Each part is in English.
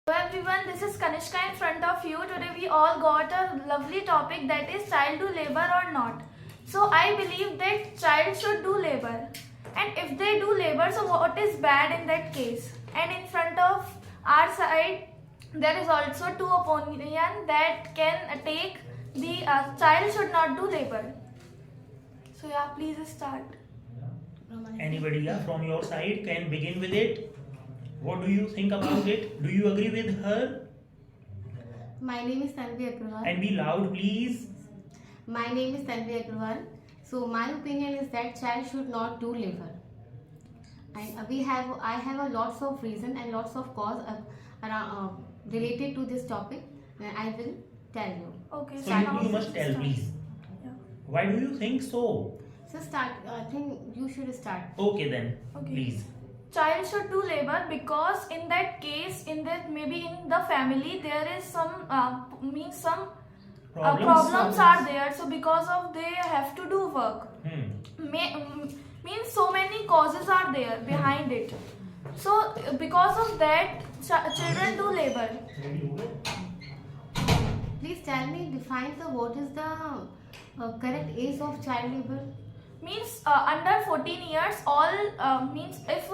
Hello everyone, this is Kanishka in front of you. Today we all got a lovely topic, that is child do labor or not. So I believe that child should do labor, and if they do labor, so what is bad in that case? And in front of our side there is also two opinion that can take the child should not do labor. So yeah, please start. Anybody from your side can begin with it. What do you think about it? Do you agree with her? My name is Tanvi Agrawal. And be loud, please. My name is Tanvi Agrawal. So my opinion is that child should not do labor. And I have a lots of reason and lots of cause related to this topic. And I will tell you. Okay, So you must tell, start. please. Yeah. Why do you think so? So start. I think you should start. Okay then, Okay. please. Child should do labor because in that case, in that maybe in the family there is some some problems are there. So because of they have to do work. Means so many causes are there behind it. So because of that, children do labor. Please tell me. Define what is the correct age of child labor. Means under 14 years, all means if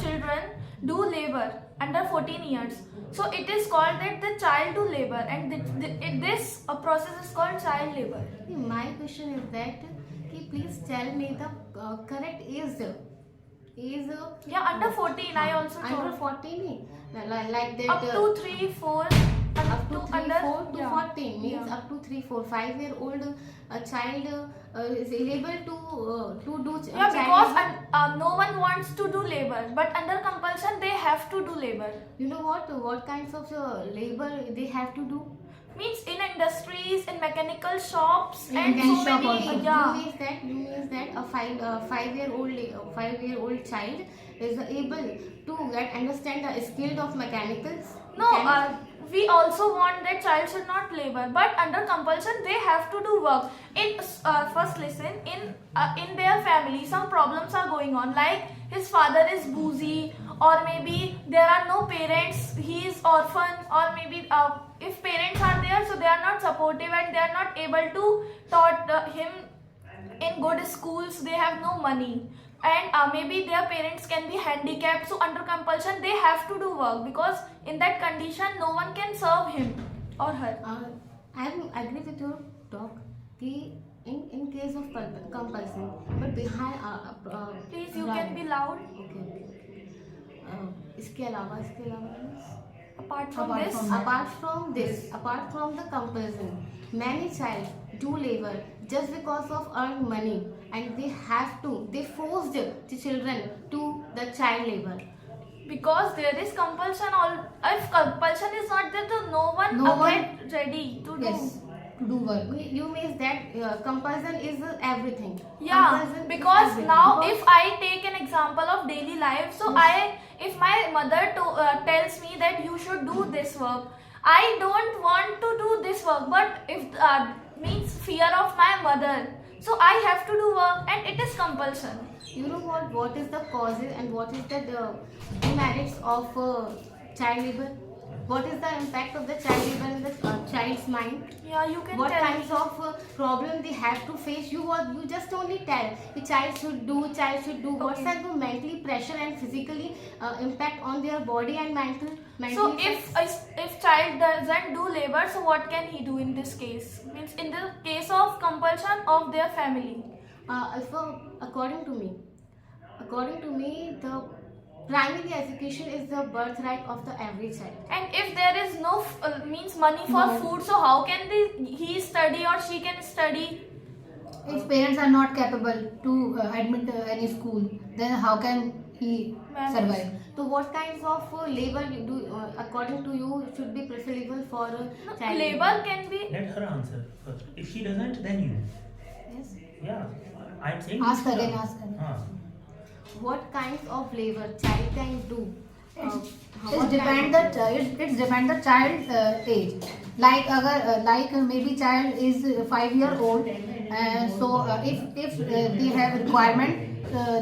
children do labor under 14 years, so it is called that the child do labor, and this process is called child labor. My question is that, please tell me the correct age. Yeah, under 14 I also Under told. 14, like that. Up to 3, 4, up to 3, under 4 to yeah. 14 means Yeah. up to 3, 4, 5-year old a child is able to do Yeah, child because labor. no one wants to do labor, but under compulsion they have to do labor. You know what kinds of labor they have to do? Means in industries, in mechanical shops, In and mechanic so shop many. also. Yeah. You means that a 5-year-old child is able to understand the skill of mechanicals. No, we also want that child should not labor, but under compulsion they have to do work. In first listen, in their family some problems are going on, like his father is boozy, or maybe there are no parents, he is orphan, or maybe if parents are there, so they are not supportive and they are not able to taught him in good schools, they have no money, and maybe their parents can be handicapped, so under compulsion they have to do work, because in that condition no one can serve him or her. I agree with your talk. In case of compulsion, but behind Please, you can be loud. Okay. इसके अलावा Apart from Apart this, from apart from the compulsion, many child do labor just because of earn money, and they forced the children to the child labor. because there is compulsion, all if compulsion is not there, so no one get ready to Yes, to do work. You means that compulsion is everything. Yeah, Compulsion is because everything. now Because- if I take an example of daily life, so if my mother tells me that you should do this work, I don't want to do this work, but if means fear of my mother, so I have to do work, and it is compulsion. You know what is the causes and what is the demerits of child labor? What is the impact of the child labor in the child's mind? Yeah, you can What tell kinds me. of problem they have to face? You just only tell the child should do. What Okay. are the mentally pressure and physically impact on their body and mental? So if child doesn't do labor, so what can he do in this case? Means in the case of compulsion of their family. According to me, the primary education is the birthright of the every child. And if there is no means money for No. food, so how can he study or she can study? If parents are not capable to admit any school, then how can he Manage. survive? So what kinds of labor you do according to you should be preferable for child Labor can be. Let her answer first. If she doesn't, then you. Yes. Yeah, I'm saying. Ask again, ask again. What kinds of labor child can do? It depend the child age. Like अगर like maybe child is 5 year old, and so if they have requirement,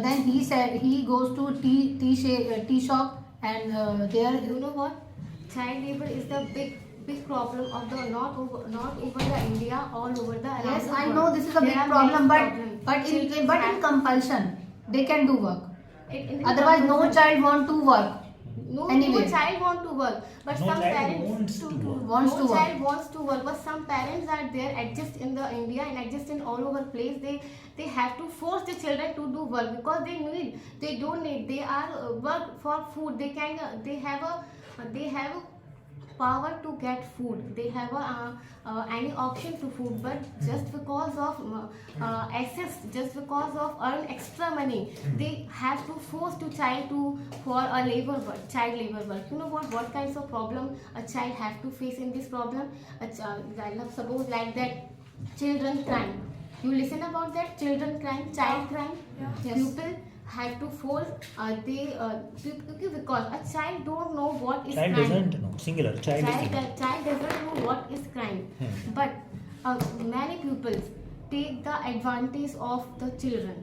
then he goes to tea shop, and there You know what? child labor is the big problem of the not over the India, all over the around Yes, the I world. know this is a There big are problem, many but problems. Children in have- compulsion they can do work. in Otherwise, no compulsion. child want to work. No Anyway. child want to work, but No some child parents wants to work. Wants no to work. child wants to work, but some parents are there adjust in the India and adjust in all over place. They have to force the children to do work because they don't need, they are work for food. They have a power to get food. They have any option to food, but just because of access, just because of earn extra money, they have to force to child to for a labor work, child labor work. You know what kinds of problem a child have to face in this problem? Suppose like that, children crime. You listen about that, children crime, child crime. Yes. People have to force because a child don't know what is Child crime. doesn't know. Singular. Child is singular. Child doesn't know what is crime, but many people take the advantage of the children,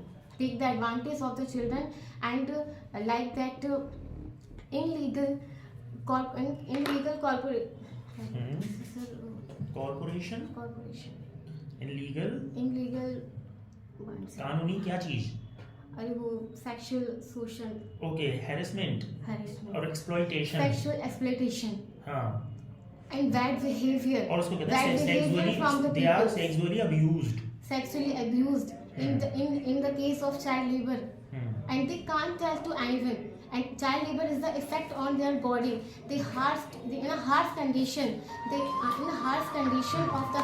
and like that illegal corporate Corporation. corporation, Illegal. one second. कानूनी क्या चीज? अरे वो sexual social Okay, harassment harassment, or exploitation. sexual exploitation, हाँ. and bad behavior. और उसको कहते Bad हैं behavior from the sexually. They are people. sexually abused. Sexually abused in the case of child labor, and they can't tell to anyone. And child labor is the effect on their body. In a harsh condition. They are in a harsh condition of the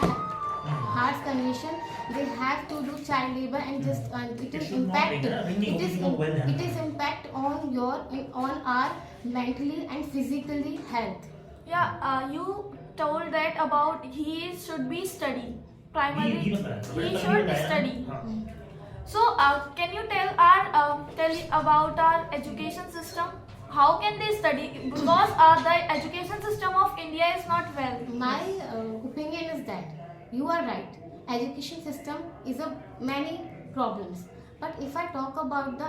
harsh condition. They have to do child labor, and just it is should not impact. be, na? Ringing It is also not well done. it is impact on our mentally and physically health. Yeah, you told that about he should be study. Primarily, ही बताया, he पहले should बताया। study. हाँ. So, can you tell about our education system? How can they study? Because the education system of India is not well. My opinion is that you are right. Education system is a many problems. But if I talk about the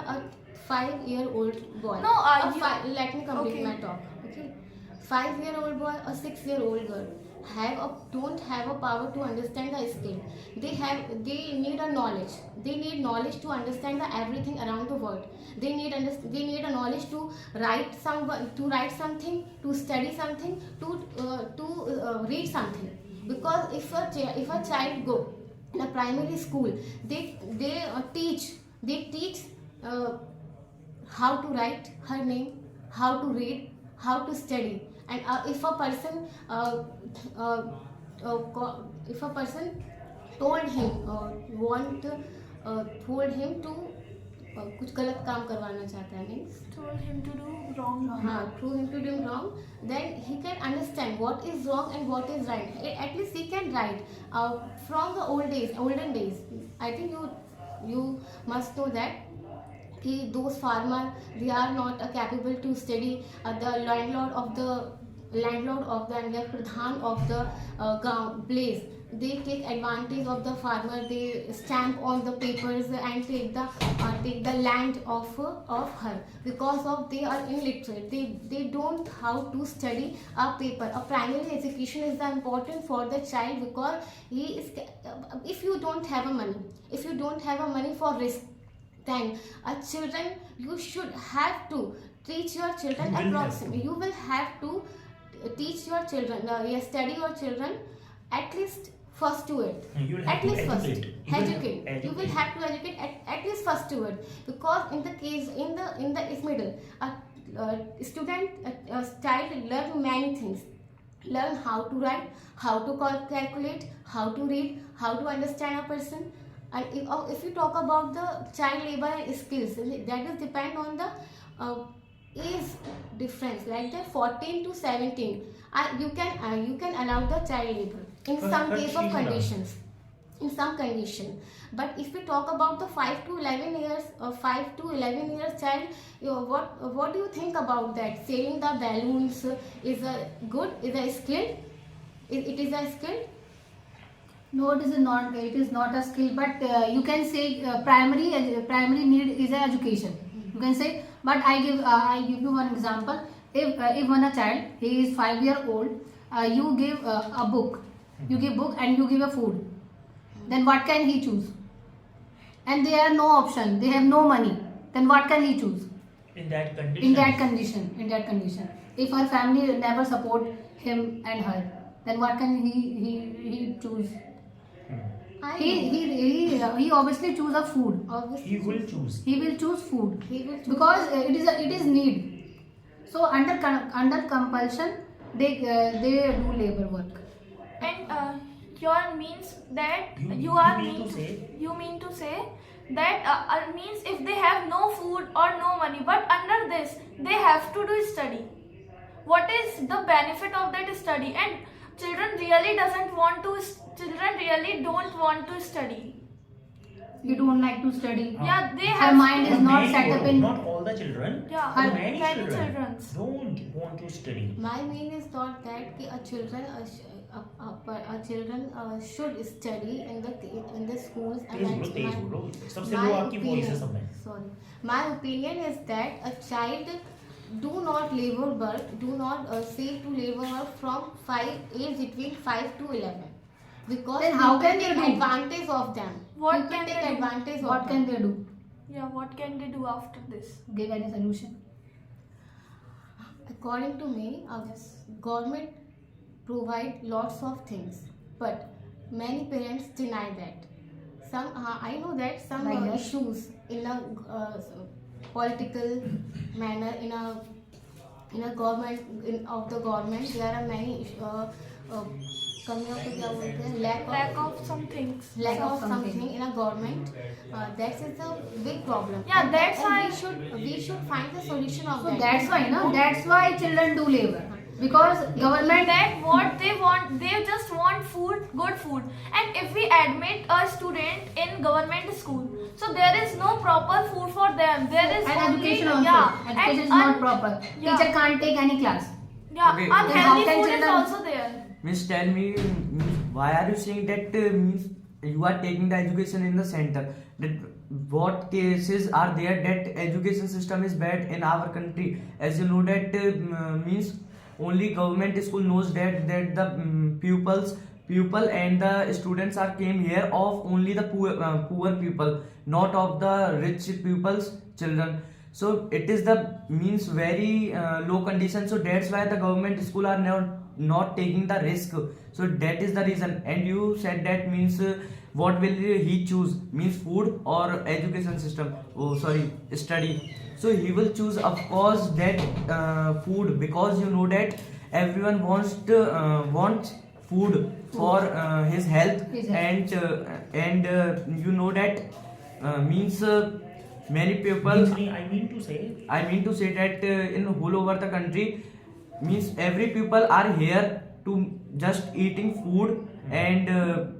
5-year-old boy, No, let me complete okay. my talk. Okay, 5-year-old boy or 6-year-old girl don't have a power to understand the skill. They need a knowledge. They need knowledge to understand the everything around the world. They need a knowledge to write something, to study something, to read something. Because if a child go in a primary school, they teach how to write her name, how to read, how to study. And if a person told him to कुछ गलत काम करवाना चाहता है, means Told him to do wrong. through him to do wrong, then he can understand what is wrong and what is right. At least he can write. From the olden days, I think you must know that those farmers, they are not capable to study. The landlord of the and the pradhan of the place, they take advantage of the farmer. They stamp on the papers and take the land of her, because of they are illiterate. They don't how to study a paper. A primary education is the important for the child, because if you don't have a money for risk, then children, you should have to teach your children approximately. You will have to teach your children, study your children at least first to it. You will have At to least first. educate. You will have to educate at least first to it, because in the case in the middle, a student, a child learn many things. Learn how to write, how to calculate, how to read, how to understand a person. And if you talk about the child labor and skills, that is depend on the age difference, like the 14 to 17. You can allow the child labor in some But case she's of allowed. conditions. In some condition, but if we talk about the 5 to 11 years child, what do you think about that? Sailing the balloons is a skill? It is a skill? No, it is not. It is not a skill, but you can say primary need is a education. You can say, but I give you one example. if when a child he is 5 year old, you give a book, you give book and you give a food, then what can he choose? And there are no option, they have no money, then what can he choose? In that condition. In that condition, if her family never support him and her, then what can he choose? He obviously choose a food. Obviously, He will choose. He will choose food He will choose. because it is need. So under compulsion they do labor work. And your means that You mean to say that means if they have no food or no money, but under this they have to do study. What is the benefit of that study? And children really don't want to study. You don't like to study. Yeah, they Her have mind is not many, set up in. Not all the children. Yeah, but many many children childrens. don't want to study. My main is thought that कि children should study in the schools. तेज बोलो सबसे लो आपकी voice है सब में. Sorry, my opinion is that a child do not labor work, do not say to labor work from age between 5 to 11, because Then how people can they take do? advantage of them. What People can take they do? advantage of What them. can they do? Yeah, what can they do after this? Give any solution. According to me, government provide lots of things, but many parents deny that. I know that some Like that? issues in a political manner, in a government of the government, there are many कमियों को क्या बोलते हैं, Lack of some things. lack of something in a government. That is a big problem. Yeah, And that's and why- we should find the solution of So that. that's why, no, that's why children do labor, because government. That what they want, they just want food, good food. And if we admit a student in government school, so there is no proper food for them. There is And only, education also. yeah, Education is and not proper. yeah. Teacher can't take any class. Yeah, Okay. Then how unhealthy can food is children- also there. Means tell me, why are you saying that means you are taking the education in the center? That what cases are there that education system is bad in our country? As you know that means only government school knows that the pupil and the students are came here of only the poor people, not of the rich people's children. So it is the means very low condition. So that's why the government school are not taking the risk. So that is the reason. And you said that means what will he choose? Means food or education system? Oh sorry, study. So he will choose of course that food, because you know that everyone wants food for his health. His health. And you know that means many people. I mean to say that in whole over the country means every people are here to just eating food and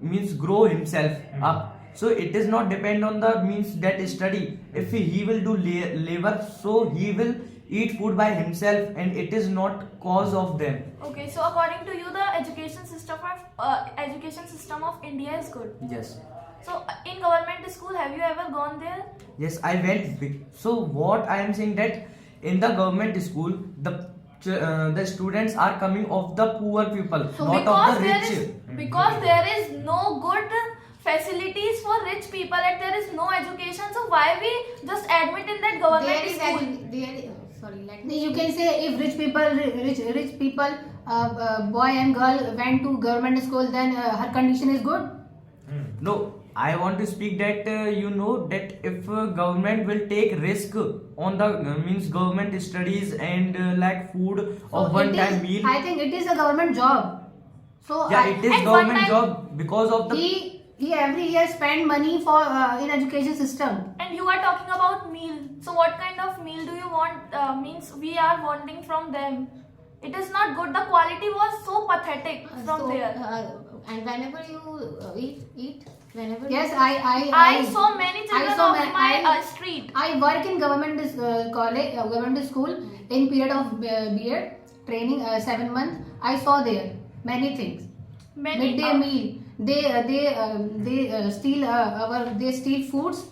means grow himself up. So it is not depend on the means that study. If he will do labor, so he will eat food by himself, and it is not cause of them. Okay, so according to you, the education system of India is good. Yes. So in government school, have you ever gone there? Yes, I went. So what I am saying that in the government school, the students are coming of the poor people, So not of the rich. because there is no good facilities for rich people and there is no education, so why we just admit in that government school? Sorry, let me. You can say if rich people, boy and girl went to government school, then her condition is good. No, I want to speak that you know that if government will take risk on the means government studies and like food or So one it time is- meal. I think it is a government job. So Yeah, it is and government one time- job because of the. he every year spend money for in education system. And you are talking about meal. So what kind of meal do you want? Means we are wanting from them. It is not good. The quality was so pathetic from there. And whenever you eat, whenever Yes, you, I saw many children saw of my street. I work in government college, government school in period of B.Ed training 7 months. I saw there many things. Many Midday meal. They steal foods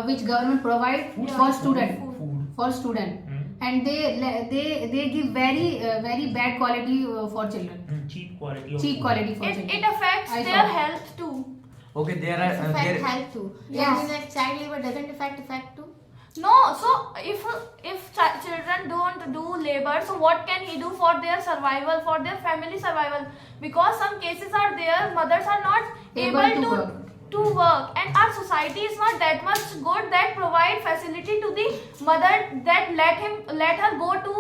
which government provide Yeah. for student. Food. For student. and they give very bad quality for children. Cheap quality of Cheap food. quality for children. It affects I their saw. health too. Okay, there It's are affect there. health too. Yes. I mean, like child labor doesn't affect too. No, so if children don't do labor, so what can he do for their survival, for their family survival? Because some cases are there, mothers are not Able able to to work. to work, and our society is not that much good that provide facility to the mother that let her go to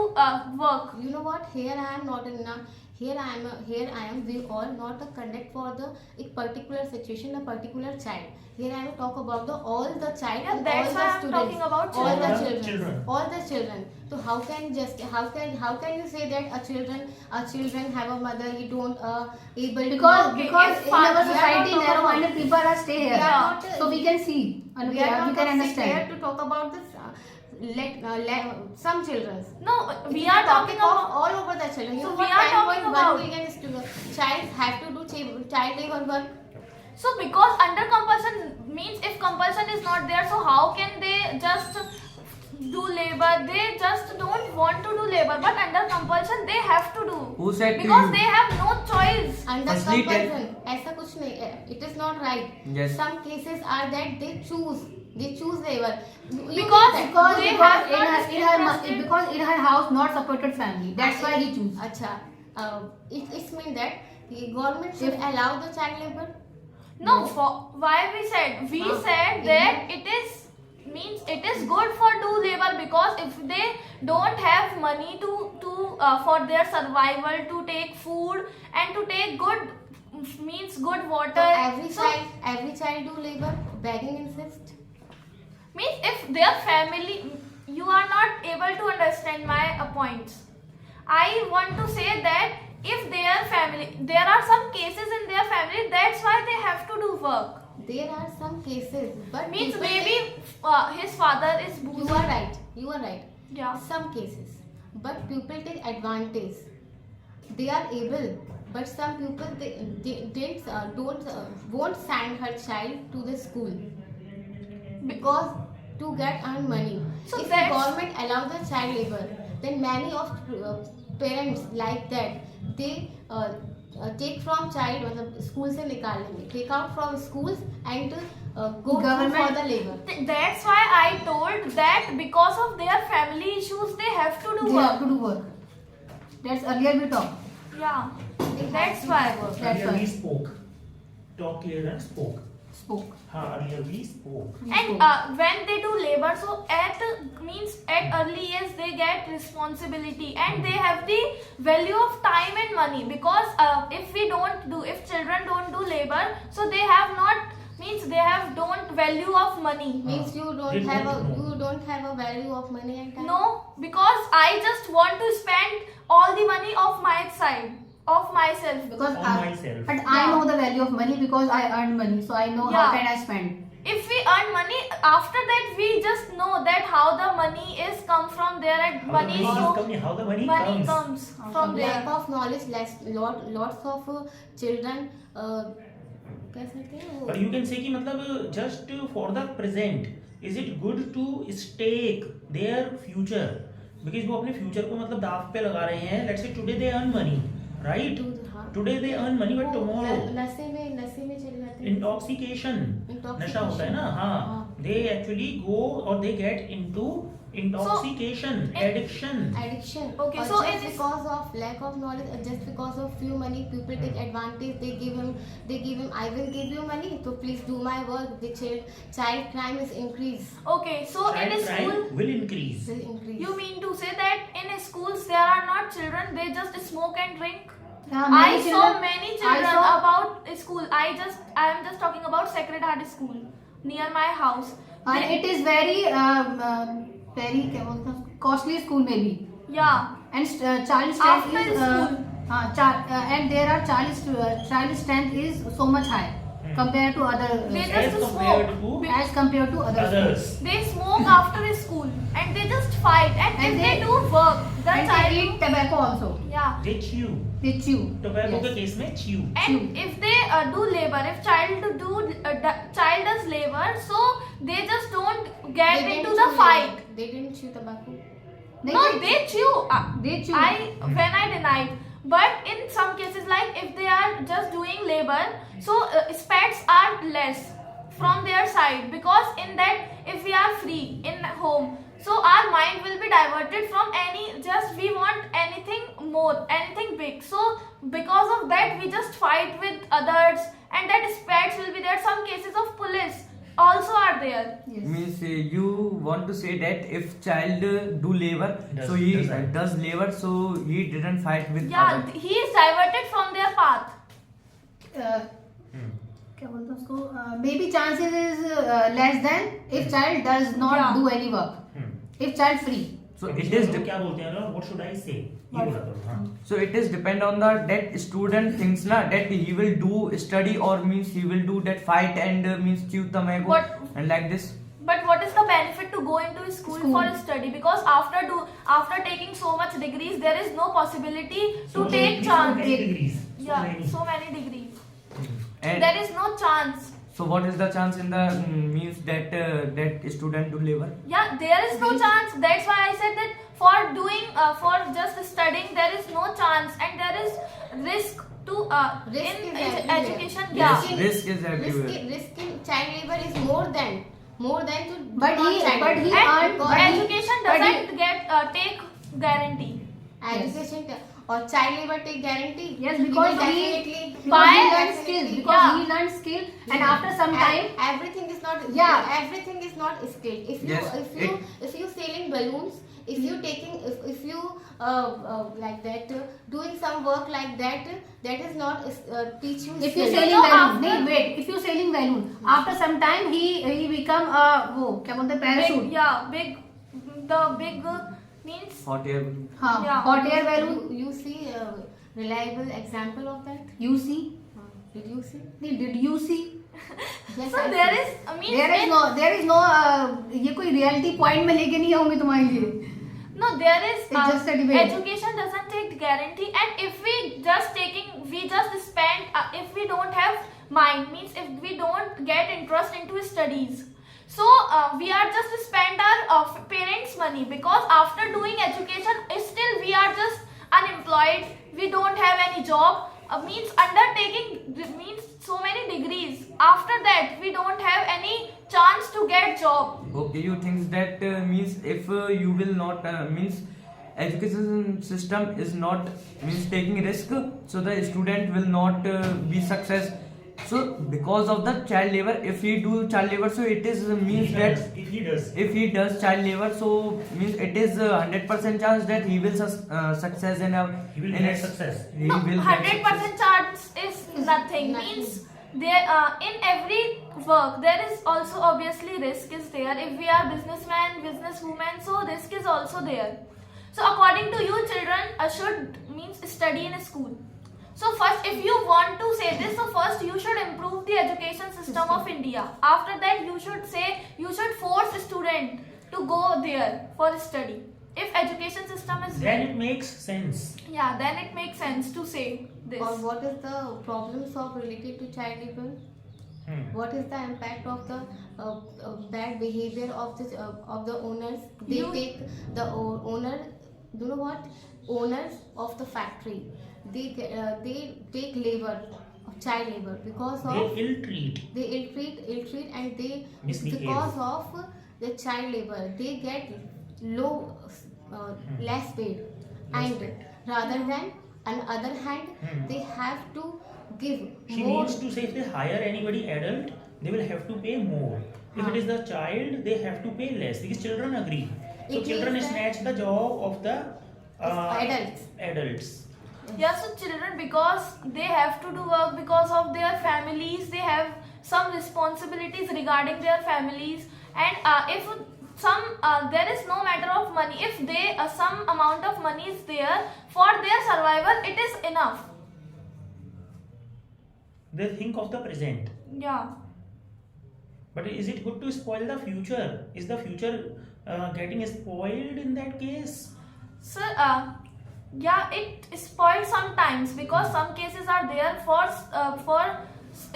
work. You know what? Here I am not in a. Here I am. We all not a conduct for the a particular situation, a particular child. Here I am talk about the all the child Yeah, and that's all why the I'm students, talking about all the children. children, all the children. So how can you say that a children have a mother? You don't able to Because work? because if in our we are not society talking narrow-minded people are stay here, We are not, so we can see and we are we not can here understand. to talk about this. Some children. No, we It is are a talking topic of about. all over the children. You So know we what? are talking 10.1 about- million students, child have to do child labor work. So because under compulsion means if compulsion is not there, so how can they just do labor? They just don't want to do labor, but under compulsion they have to do. Who said to Because you? they have no choice. Under Firstly, compulsion, ऐसा कुछ नहीं. It is not right. Yes. Some cases are that they choose labor. You Because- think that? Because They because have not interested. because in her house not supported family. That's why he choose. अच्छा, it means that the government should allow the child labor. No, for why we said Huh? that it is means it is good for do labor, because if they don't have money to for their survival, to take food and to take good means good So water. every child do labor. Begging insist. Means if their family, you are not able to understand my points. I want to say that if their family, there are some cases in their family, that's why they have to do work. There are some cases, but Means people maybe his father is You boozing. are right. You are right. Yeah. Some cases, but people take advantage. They are able, but some people won't send her child to the school because to get earn money. So if the that's- government allow the child labor, then many of parents like that they take from child मतलब school से निकाल लेंगे, take out from schools and go Government- for the labor. That's why I told that because of their family issues, they have to do They have work. to do work. That's earlier we talked. Yeah. They have That's to why. do work. That's Earlier why. we spoke. Talk clear and spoke. Spoke. Earlier we spoke. And when they do labor, so at early age they get responsibility and they have the value of time and money, because if children don't do labor, so they have not don't value of money. Means you They don't have don't know. a value of money and time. No, because I just want to spend all the money of my side, of myself. Because On myself. but I know the value of money because I earn money, so I know how Yeah. can I spend. If we earn money, after that we just know that how the money is come from there, and How the money money is is coming, how the money comes. comes from there. Lack of knowledge, lots of children कह सकते हैं वो But you can say कि मतलब just for the present, is it good to stake their future? Because वो अपने future को मतलब दाव पे लगा रहे हैं. Let's say today they earn money, right? हाँ। Today they earn money, but वो tomorrow नशे में चले जाते हैं. intoxication, नशा होता है ना, हाँ. हाँ. They actually go or they get into intoxication, addiction. Addiction. Okay, Or so just it is- because of lack of knowledge, or just because of few money, people take advantage. They give him. I will give you money, so please do my work. The child crime is increase. Okay, so in Child a school, crime will increase. Will increase. you mean to say that in schools there are not children, they just smoke and drink? Yeah, I many saw children- many I children saw- about school. I am just talking about Sacred Heart School near my house. and it is very क्या बोलते हैं costly school maybe. Yeah. And child strength After is school. and there are child strength is so much high compared to other They As just compared smoke. to as compared to other others. They smoke after school and they just fight. And if And they they- do work, the and child. they eat tobacco also. Yeah. They chew. They chew. Tobacco के Yes. Case में chew. And if they do labor, if child does labor, so they just don't get They into didn't the chew fight. labor. They didn't chew tobacco. No, they chew. They chew. When I denied. But in some cases, like if they are just doing labor, so spats are less from their side, because in that, if we are free in home, so our mind will be diverted from we want anything more, anything big. So because of that, we just fight with others, and that spats will be there. Some cases of police also are there. Yes. Means you want to say that if child do labor, so he does labor, so he didn't fight with Yeah, other. he is diverted from their path. क्या बोलते हैं उसको, may be chances is less than if child does not Yeah. Do any work, if child free. So it it is क्या बोलते हैं लोग, what should I say, ये बोला करो. हाँ. so it is depend on the that student thinks na that he will do study or means he will do that fight and means chew tobacco What- and like this. But what is the benefit to go into school School. for study? Because after taking so much degrees, there is no possibility to take So chance. many degrees. Yeah, many. so many degrees. And There is no chance. so what is the chance in the means that that student do labor? Yeah, there is no chance. That's why I said that for doing for just studying, there is no chance, and there is risk to Risk in is everywhere. education. Yes, Yeah. risk is everywhere. Risk in child labor is more than to But do he- child but he labor. earned- Because Education but he- doesn't get take guarantee. education or child labor take guarantee. Yes, He because will he definitely learned definitely- skills, because Yeah. he learned skill, and after some time, everything is not everything is not skilled. Yes, If you selling balloons, if you taking if you like that doing some work like that, that is not teach you if you skill. selling So balloon, after- नहीं wait, if you selling balloon, after some time he become वो क्या बोलते हैं, parachute. Big, yeah, the big means Hot air. हाँ, Yeah. hot air balloon. You see reliable example of that? You see? Did you see? Did you see? Yes, so I there see. is means There is no ये कोई reality point में लेके नहीं आऊंगी तुम्हारे लिए. no, there is It's just a debate. education doesn't take guarantee, and if we just spend if we don't have mind, means if we don't get interest into studies, so we are just spend our parents money, because after doing education still we are just unemployed, we don't have any job, means undertaking means so many degrees, after that we don't have any chance to get job. Okay, you think that means if you will not means education system is not means taking risk, so the student will not be success. So because of the child labor, if he do child labor, so it is means that If he does child labor, so means it is 100% chance that he will success in a he will in get a- success. He No, will get 100% chance is nothing. Means there in every work there is also obviously risk is there. If we are businessman, businesswoman, so risk is also there. So according to you, children should means study in a school. So first, if you want to say this, so first you should improve the education system of India. After that, you should force student to go there for study. If education system is Then it makes sense. yeah, then it makes sense to say this. Or what is the problems of related to child labor? What is the impact of the bad behavior of the owners? They take the owner. You know what? Owners of the factory. They take labor, child labor, because They of ill-treat. they ill-treat, and they Misbehave. because of the child labor they get low less paid, and rather than on other hand they have to give She more. means to say if they hire anybody adult, they will have to pay more. If it is the child, they have to pay less because children agree. So It children means that- snatch the job of the Adults. adults. Yeah, so children, because they have to do work because of their families, they have some responsibilities regarding their families, and if there is no matter of money, if they some amount of money is there for their survival, it is enough. They think of the present. Yeah. But is it good to spoil the future? Is the future getting spoiled in that case? So yeah, it spoils sometimes, because some cases are there for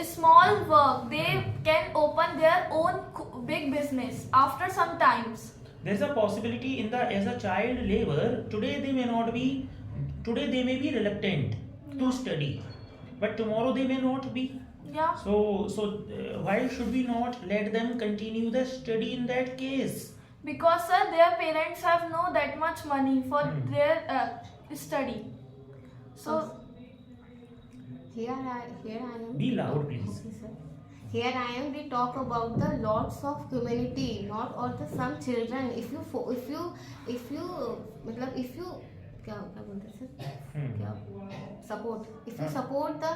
small work they can open their own big business after some times. there's a possibility in the as a child labor. Today they may not be. Today they may be reluctant to study, but tomorrow they may not be. Yeah. So why should we not let them continue the study in that case? Because sir, their parents have no that much money for their study. So Here I am. Be loud, please. Okay, sir. Here I am. We talk about the lots of community, not all the some children. If you मतलब if you क्या बोलते हैं sir क्या support, if you support the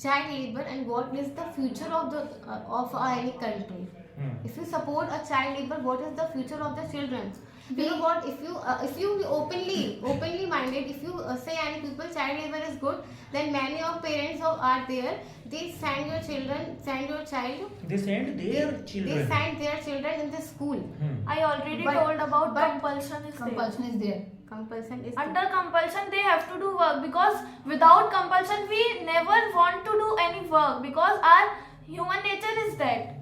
child labor, and what is the future of the of any country? If you support a child labor, what is the future of the children? You know what? If you openly minded, if you say any people child labor is good, then many of parents are there. They send your child. They send their children. They send their children in the school. I already But- told about but compulsion is there. Compulsion is there. Compulsion is Under compulsion they have to do work, because without compulsion we never want to do any work, because our human nature is that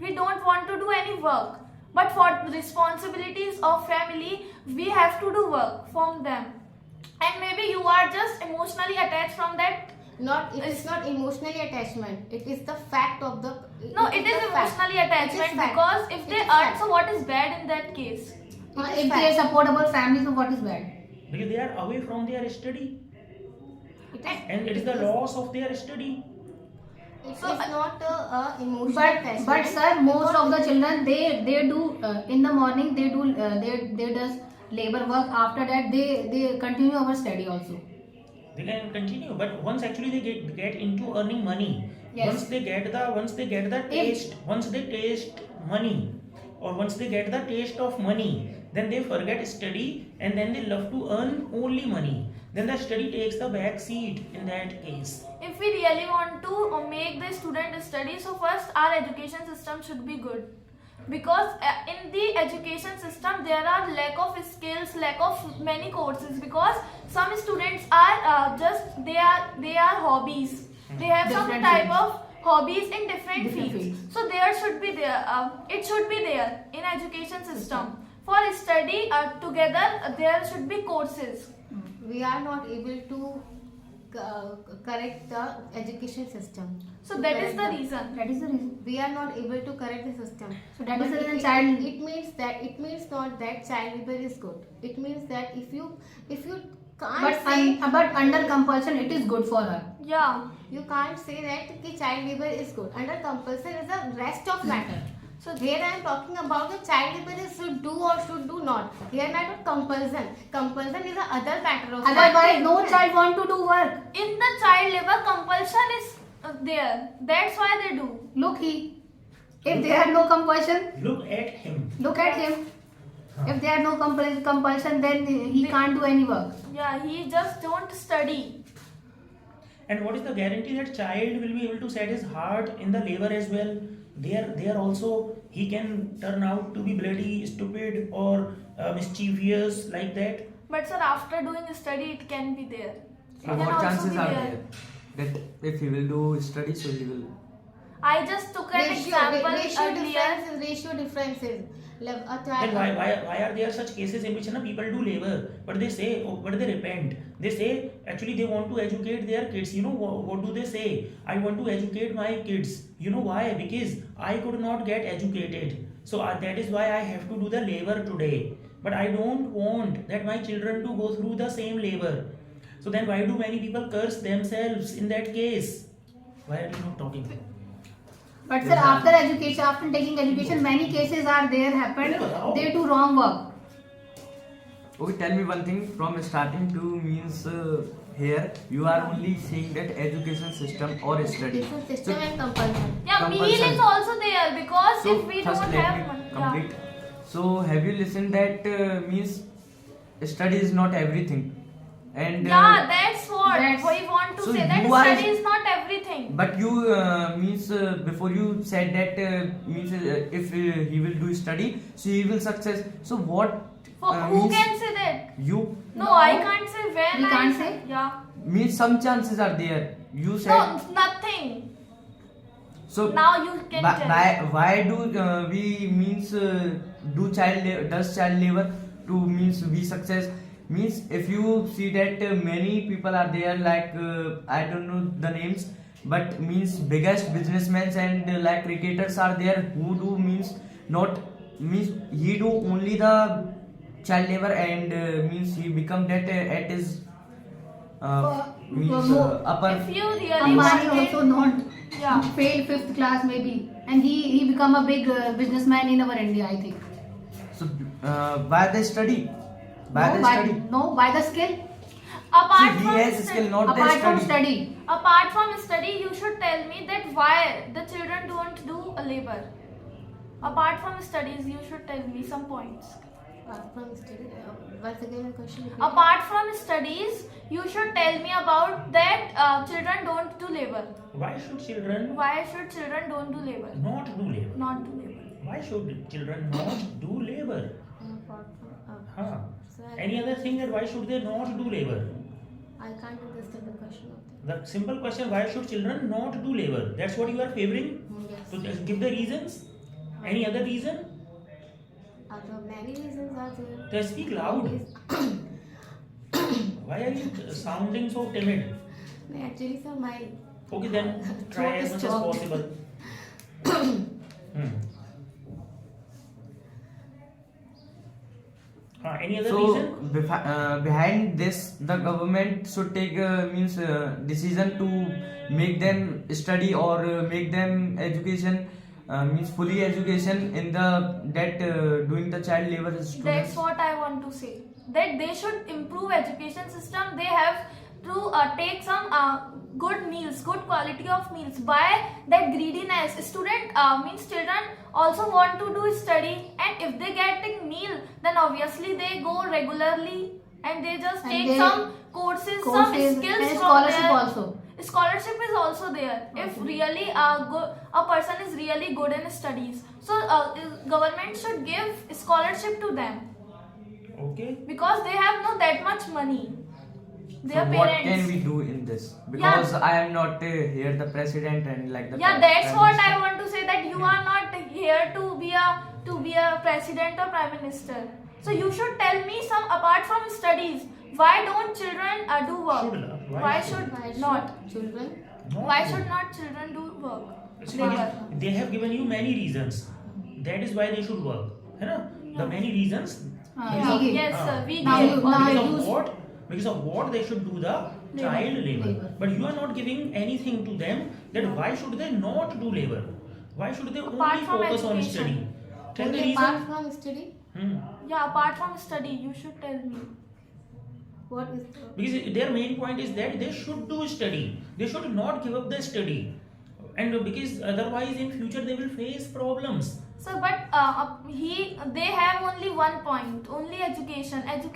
we don't want to do any work. But for the responsibilities of family, we have to do work from them. And maybe you are just emotionally attached from that. It is not emotionally attachment. It is the fact of the. No, it is the fact. emotionally It is attachment, fact. because if It they is earn, fact. so what is bad in that case? If they support our family, so what is bad? Because they are away from their study, It is, and it is the loss of their study. It So, is not emotional But attachment. sir, most of the children they do in the morning they do they does labor work. After that they continue our study also. They can continue, but once actually they get into earning money. Yes. Once they get the taste, once they taste money, or once they get the taste of money, then they forget study, and then they love to earn only money. Then the study takes the back seat in that case. If we really want to make the student study, so first our education system should be good, because in the education system there are lack of skills, lack of many courses, because some students are they are hobbies, they have some Different type fields. of hobbies in different Different fields. fields. So there should be there it should be there in education system. For study together there should be courses. We are not able to correct the education system. So To that is correct the reason. That is the reason. We are not able to correct the system. So that is But the reason it child. it means not that child labor is good. It means that if you can't But say but under compulsion it is good for her. Yeah. you can't say that ki child labor is good. Under compulsion is the rest of matter. So here I am talking about the child labor is should do or should do not. Here not compulsion. Compulsion is the other matter of. Otherwise no child want to do work. In the child labor, compulsion is there. That's why they do. Look if there are no compulsion, Look at him. look at him. If there are no compulsion, then he can't do any work. Yeah, he just don't study. And what is the guarantee that child will be able to set his heart in the labor as well? There also he can turn out to be bloody, stupid, or mischievous like that. But sir, after doing study, it can be there. It So can what also chances be are there that if he will do study, so he will. I just took an example earlier. Ratio differences. A Then child. why are there such cases in which people do labor, but they say, but they repent. They say actually they want to educate their kids. You know what do they say? I want to educate my kids. You know why? Because I could not get educated. So that is why I have to do the labor today. But I don't want that my children to go through the same labor. So then why do many people curse themselves in that case? Why are you not talking? But sir, after taking education, many cases are there happened. They do wrong work. Okay, tell me one thing. From starting to means here you are only saying that education system or study. Different system and compulsion. Yeah, meal Compulsion. is also there, because So if we first don't let have me money. complete. So have you listened that means study is not everything, and Yeah, that's what That's- we want to So say. That you are- study is not everything. but you means before you said that means if he will do study, so he will success. So what Who means can say that? you No, No. I can't say when. We I can't said- say? Yeah. means some chances are there. You said No, nothing. So Now you can tell. why do we means does child labor to means we success means if you see that many people are there like I don't know the names but means biggest businessmen and like cricketers are there who do means not means he do only the child labor and means he become that at his means upper If you really Ambani wanted, also not yeah. failed 5th class maybe, and he become a big businessman in our India, I think. so by the study by no, the by, study no, by the skill. Apart so he from has stu- skill not Apart the from study. study. apart from study, you should tell me that why the children don't do a labor. Apart from studies, you should tell me some points. From study, once again the question. repeat. Apart from studies, you should tell me about that children don't do labor. Why should children Why should children don't do labor? not do labor? Not do labor. Why should children not do labor? Apart from, Huh. so Any other thing that why should they not do labor? I can't understand the question of that. The simple question, why should children not do labor? That's what you are favoring? Yes. So just give the reasons. Any other reason? Other many reasons are there. They speak loud. Why are you sounding so timid? No, actually, sir, my Okay, then try Throat as is much as clogged. possible. Any other So reason? behind this, the government should take means decision to make them study or make them education means fully education in the that doing the child labor students. That's what I want to say. That they should improve education system. They have to take some good meals, good quality of meals. By that greediness, student means children also want to do study, and if they getting meal, then obviously they go regularly and they just And take they- some courses, some Courses skills and from scholarship there. also. Scholarship is also there if really a person is really good in studies. So government should give scholarship to them Okay. because they have not that much money. Their So what parents. can we do in this? Because I am not here the president and like the Yeah, that's prime what minister. I want to say. That you are not here to be a president or prime minister. So you should tell me some apart from studies. Why don't children do work? Should not. Why should? should why not? should children? Not Why do. should not children do work? It's Labor. because they have given you many reasons. That is why they should work. है ना? The many reasons. Yeah. we give. Yes, sir. We Now give. you- now Because you- of what? Because of what they should do the child labor. Labor. But you are not giving anything to them. That why should they not do labor? Why should they Apart only from focus on education. study? Tell the Only apart reason. from study, Yeah, apart from study, you should tell me. what is the Because their main point is that they should do study. They should not give up the study. And because otherwise in future they will face problems. So, but they have only one point, only education. So,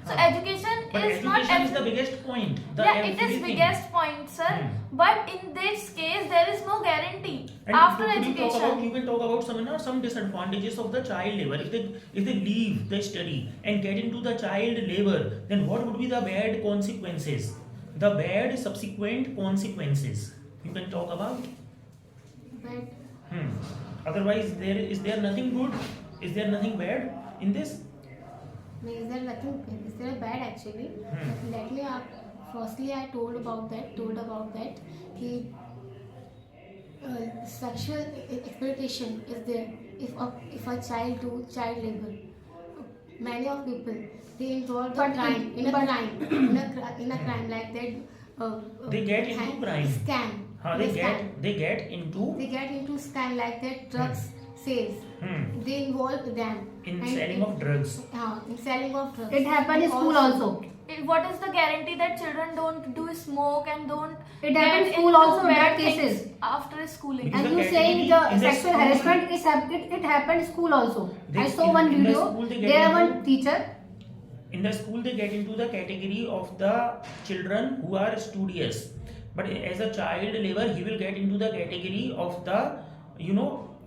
Huh. education But is not. education is the biggest point. The Yeah, it is everything. biggest point, sir. But in this case, there is no guarantee And after could you talk about, education. you can talk about some disadvantages of the child labor. If they leave the study and get into the child labor, then what would be the bad consequences? The bad subsequent consequences. You can talk about. bad? Otherwise, is there nothing good? Is there nothing bad in this? No, is there nothing? Is there bad actually? Let me. Firstly, I told about that. कि sexual exploitation is there if a child do child labor. Many of people they involve the But crime in a but- crime in a crime like that. They get into crime. Scam. They get into They get into scam like that. Drugs sales. They involve them in And selling of drugs. in selling of drugs. It happen in school also. What is the guarantee that children don't do smoke and don't It get happens in school into also in bad bad things cases. after schooling? Because And the you saying category the in the sexual school- harassment it happened in school also. They- I saw in- one in the video. school they get There into- one teacher. In the school, they get into the category of the children who are studious. But as a child labor, he will get into the category of the,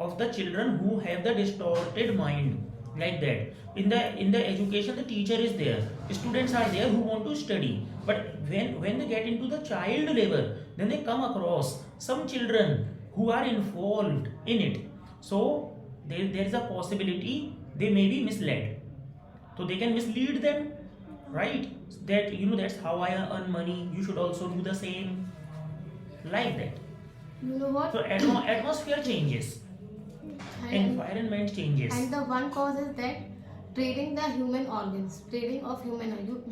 of the children who have the distorted mind, like that. In the education, the teacher is there. Students are there who want to study. But when they get into the child labor, then they come across some children who are involved in it. So there is a possibility they may be misled. So they can mislead them, right? That that's how I earn money. You should also do the same, like that. You know what? So atmosphere changes, environment changes. And the one cause is that trading the human organs, trading of human you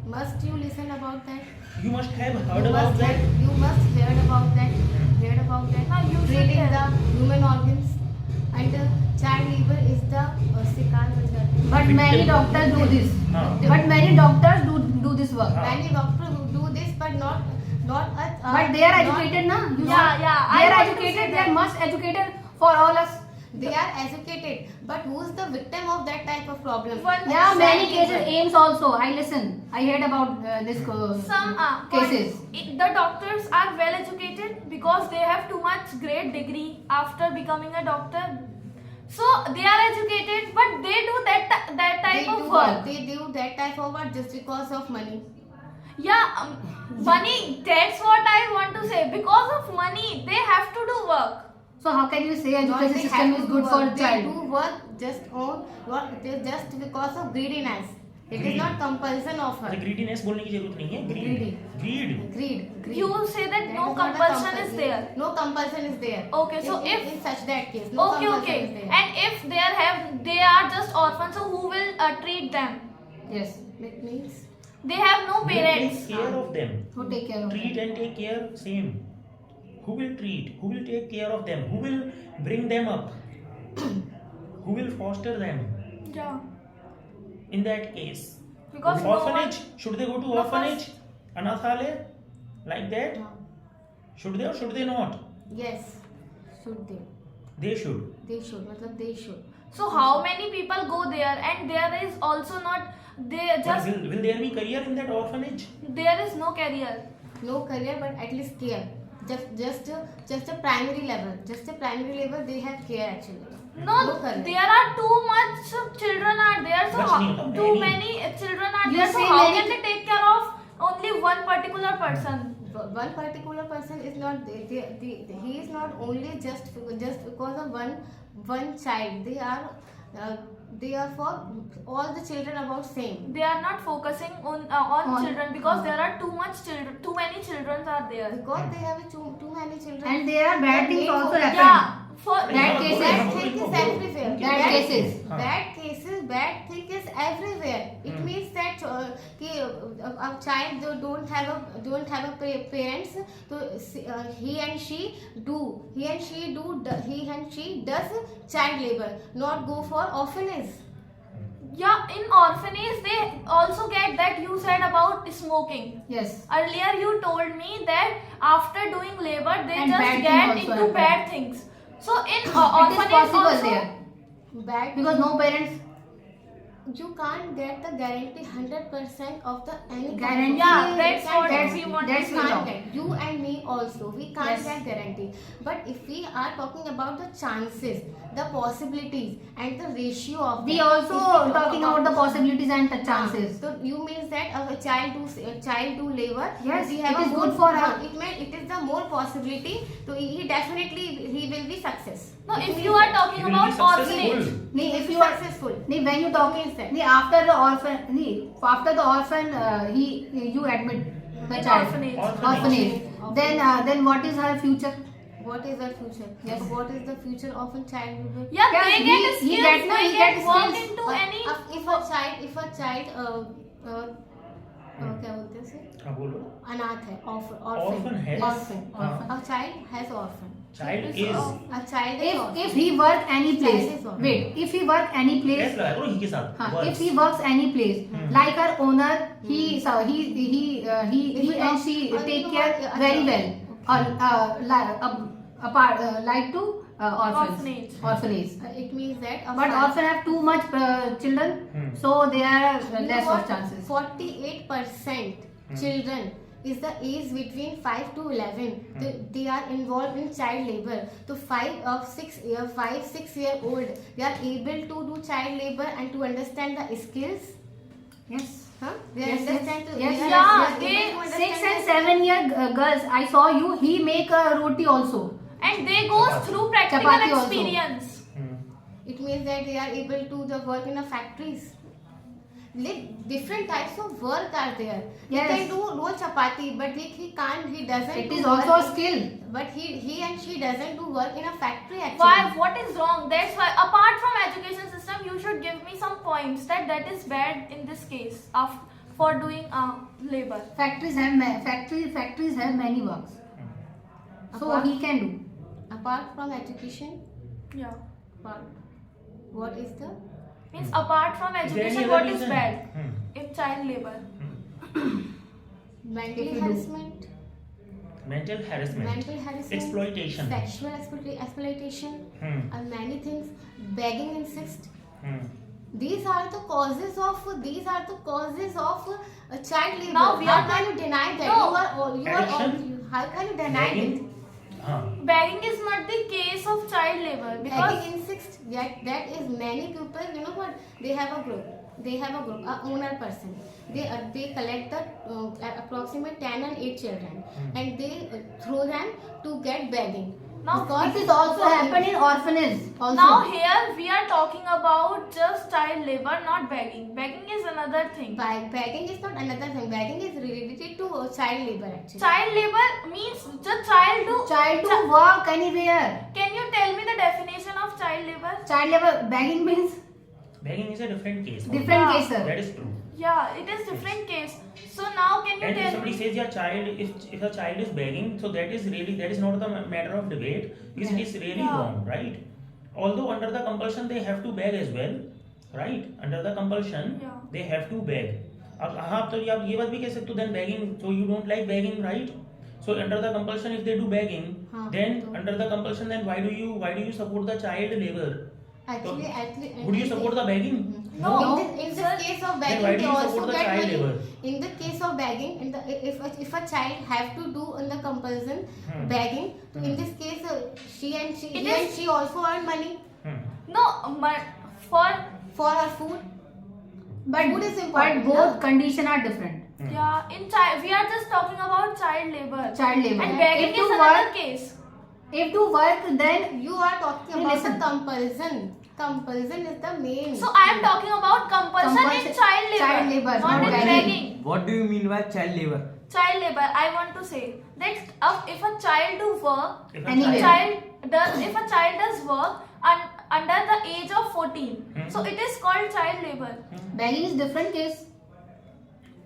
must listen about that. You must have heard about that. You must heard about that. You should Trading tell. the human organs and child labor is the शिकार बन But many doctors do this. हाँ. But many doctors do this work. हाँ. Many doctors who do this, but not But they are educated, na? You Yeah, said yeah, They I are want to say educated. They that. are much educated for all us. They are educated, but who's the victim of that type of problem? One- Yeah, many Child cases. labor. AIMS also. I listen. I heard about this. Some Cases. the doctors are well educated because they have too much great degree after becoming a doctor. So they are educated, but they do that type of work. They do that type of work just because of money. Yeah, money. That's what I want to say. Because of money, they have to do work. So how can you say Not education they system have is to good do for work. They child? do work just because of greediness. It is Greed. not compulsion of her. तो greediness बोलने की जरूरत नहीं है. Greed. Greed. You say that That no is not a compulsion is there. No compulsion is there. Okay, so if- in such that case, no Okay, compulsion okay. is there. And if they are just orphans, so who will treat them? Yes. It means They have no Who parents. take care of them? Who take care of Treat them? and take care, same. Who will treat? Who will take care of them? Who will bring them up? Who will foster them? Yeah. In that case, Because no orphanage. one- Should they go to No, orphanage? Anathalaya? Like that? Should they or should they not? yes, should they? They should. They should. मतलब they should. So how many people go there, and there is also not they But just will there be career in that orphanage? there is no career. No career, but at least care. Just a primary level. Just a primary level. They have care actually. No, No career. there are too much children are there. So Much नहीं होता, too many. many children are You there. So say how many- can they take care of only one particular person? One particular person is not. He is not only just because of one child. They are for all the children about same. They are not focusing on children because there are too many children are there. Because they have too many children. And there are bad things also Yeah, happen. for Bad cases. Bad thing is everywhere. Bad cases. Bad thing is everywhere. It means that a child don't have a parents, so he and she does child labor, not go for orphanage. Yeah, in orphanage they also get that you said about smoking. Yes. Earlier you told me that after doing labor they And bad just thing get also into happen. bad things. So in It is orphanage possible also there Bad because no parents you can't get the guarantee 100% of the any Guarantee. Yeah, that's You what can't we get. want that's to We say. can't get. You and me also, we can't Yes. get guarantee. But if we are talking about the chances, the possibilities, and the ratio of we them, also if we talk talking about the possibilities and the chances. So you means that a child do labor. Yes, we have it a is more- good for her. It is the more possibility. So he definitely he will be success. No, It if means you are that. talking He will about be successful. orphanage, Nee, He if will you be are successful. nee, when you talk Means that. nee, after the orphan you admit the in child orphanage. orphanage. Then what is her future? What is the future? Yes. What is the future of a child labor? Yeah, Yeah, they he- get he skills, gets- no, they he get gets work skills. into any if a child क्या बोलते हैं उसे? हाँ बोलो. अनाथ है Orphan है. orphan. हाँ. A child has orphan. Child It is. A child is orphan. If he work any place, Child is orphan. wait, if he work any Yes, place, लगाया करो ही के साथ. हाँ, Works. if he works any place, Hmm. like her owner, he and she take care very well. Like to orphans, Orphanage. It means that a But child- orphan have too much children, Hmm. so there are You know less what? of chances. 48% children is the age between 5 to 11. They are involved in child labor. So 6 year old, they are able to do child labor and to understand the skills. Yes. Huh? They Yes, yes, understand to, yes, they are- yes, they yes. are able to 6 and understand 7 year girls, I saw you. He make a roti also. And they goes Chapati. through practical Chapati also. experience. Hmm. It means that they are able to the work in a factories. Like different types of work are there. Yes. He can do roll chapati, but he can't. He doesn't. It do is work also a in- skill. But he and she doesn't do work in a factory actually. Why? What is wrong? That's why, apart from education system, you should give me some points that is bad in this case of for doing labor. Factories have many works. So Apart- he can do. Apart from education, Yeah. what is the Means apart from Is there any education, other what is reason? bad Hmm. in child labor? mental If you do. harassment? Mental harassment. Mental harassment, Exploitation. sexual exploitation, Hmm. and many things. Begging, insist. Hmm. These are the causes of child labor. Now we How are can not- you deny that? No. How can you deny Begging. it? Huh. Begging is not the case of child labor because Begging, insist. That is many people. You know what? They have a group. A owner person. They collect the approximate 10 and 8 children, and they throw them to get begging. Now, It is also happen in orphanage also. now here we are talking about just child labor, not begging. Begging is another thing. Begging is not another thing. Begging is related to child labor actually. Child labor means the child to. Child to work anywhere. Can you tell me the definition of child labor? Child labor begging means Begging is a different case. different Yeah. case, sir. That is true. Yeah, it is different case. So now can you And if tell somebody me? says your child, if a child is begging, so that is not the matter of debate, because it is really Yeah. wrong, right? Although under the compulsion they have to beg as well, right? Under the compulsion Yeah. they have to beg. अब हाँ तो आप ये बात भी कह सकते हो then begging, so you don't like begging, right? So under the compulsion if they do begging, हाँ, then तो- under the compulsion then why do you support the child labor? Actually, Would you support the begging? No. In Sir, this case of Then why begging, do they you also support the get child money. labor? In the case of begging, if a child have to do in the compulsion begging, so in this case, he and she also earn money Hmm. No, for for her food. But Food is important, but both no? condition are different. yeah, in child we are just talking about child labor. Child labor. And begging If is to another work, case. if to work, then You are talking Hey, about listen. the compulsion. Compulsion is the main. So I am talking about compulsion in child labor, Child labor, not not in begging. begging. What do you mean by child labor? Child labor. I want to say that if a child do work, If a Anywhere. if a child does work under the age of 14, so it is called child labor. begging is different case.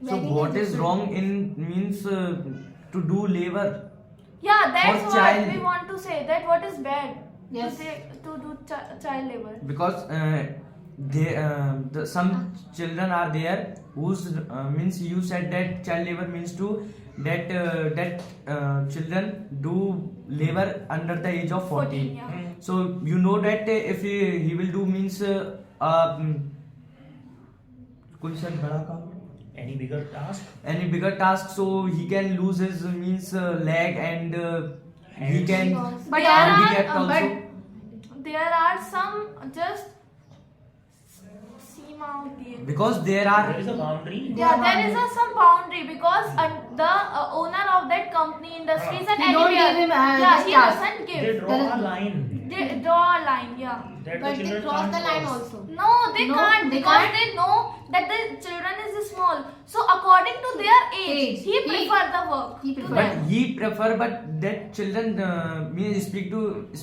So Begging what is different. wrong in means to do labor? Yeah, that's For what child. we want to say. That what is bad Yes. to do child labor. Because some children are there whose means you said that child labor means to that children do labor under the age of 14. Yeah. So you know that if he will do means कोई सा बड़ा काम any bigger task, any bigger task, so he can lose his means leg and he Hands. can But There are, handicap also. but there are some just seema होती है. Because there are there is a boundary. Yeah, there is some boundary because the owner of that company industries and He don't anywhere, give him, yeah, the he task. doesn't They give. draw There a is- line They draw a line, yeah. that But the they children cross can't the line cross. also. No, they No, can't they because can't. they know that the children is small. So according to their age, Age. he prefer the work. He to prefer. them. But he prefer, but that children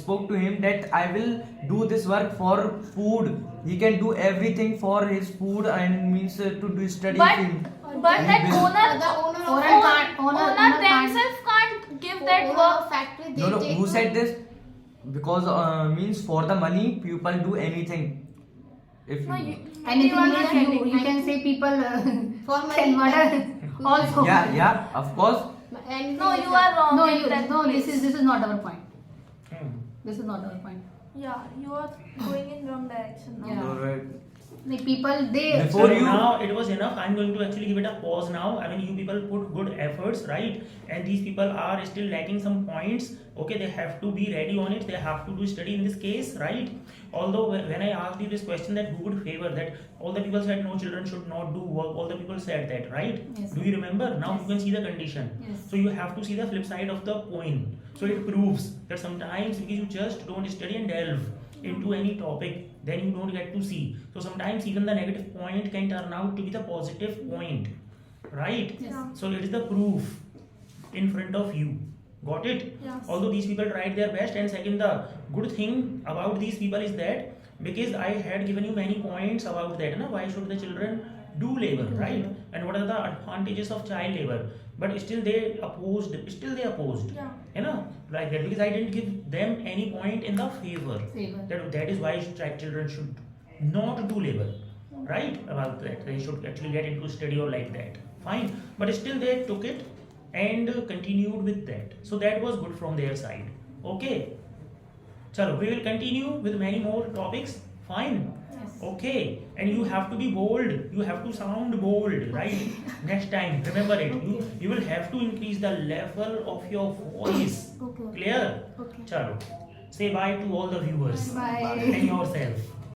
spoke to him that I will do this work for food. He can do everything for his food and means to do study. But thing. but that He will- owner The owner of Owner can't- owner can't. themselves can't give that owner work. of factory, they No, take who to- said this? Because means for the money, people do anything. If No, you, Anything you are means not you getting. can say people For money, can murder also. yeah, of course. anything No, is you the- are wrong. No, in that this place. is not our point. Hmm. This is not our point. Yeah, you are going in wrong direction now. Yeah. So, The people they Before you- now it was enough. I'm going to actually give it a pause now. I mean, you people put good efforts, right? And these people are still lacking some points. Okay, they have to be ready on it. They have to do study in this case, right? Although when I asked you this question that who would favor that, all the people said no, children should not do work. All the people said that, right? Yes. Do you remember? Now Yes. you can see the condition. Yes. So you have to see the flip side of the coin. So it proves that sometimes because you just don't study and delve into any topic, then you don't get to see. So sometimes even the negative point can turn out to be the positive point, right? Yes. So it is the proof in front of you. Got it? Yes. Although these people tried their best, and second, the good thing about these people is that because I had given you many points about that, na, why should the children do labor, right? And what are the advantages of child labor? But still they opposed. Yeah. You know, like that, because I didn't give them any point in the favor. favor. That is why children should not do labor, right? About that, they should actually get into study or like that. Fine, but still they took it and continued with that. So that was good from their side. Okay. Chalo, we will continue with many more topics. Fine. Yes. Okay, and you have to be bold. You have to sound bold, right? Next time, remember it. You will have to increase the level of your voice. Okay. Clear? Okay. Chalo. Say bye to all the viewers Bye. and yourself.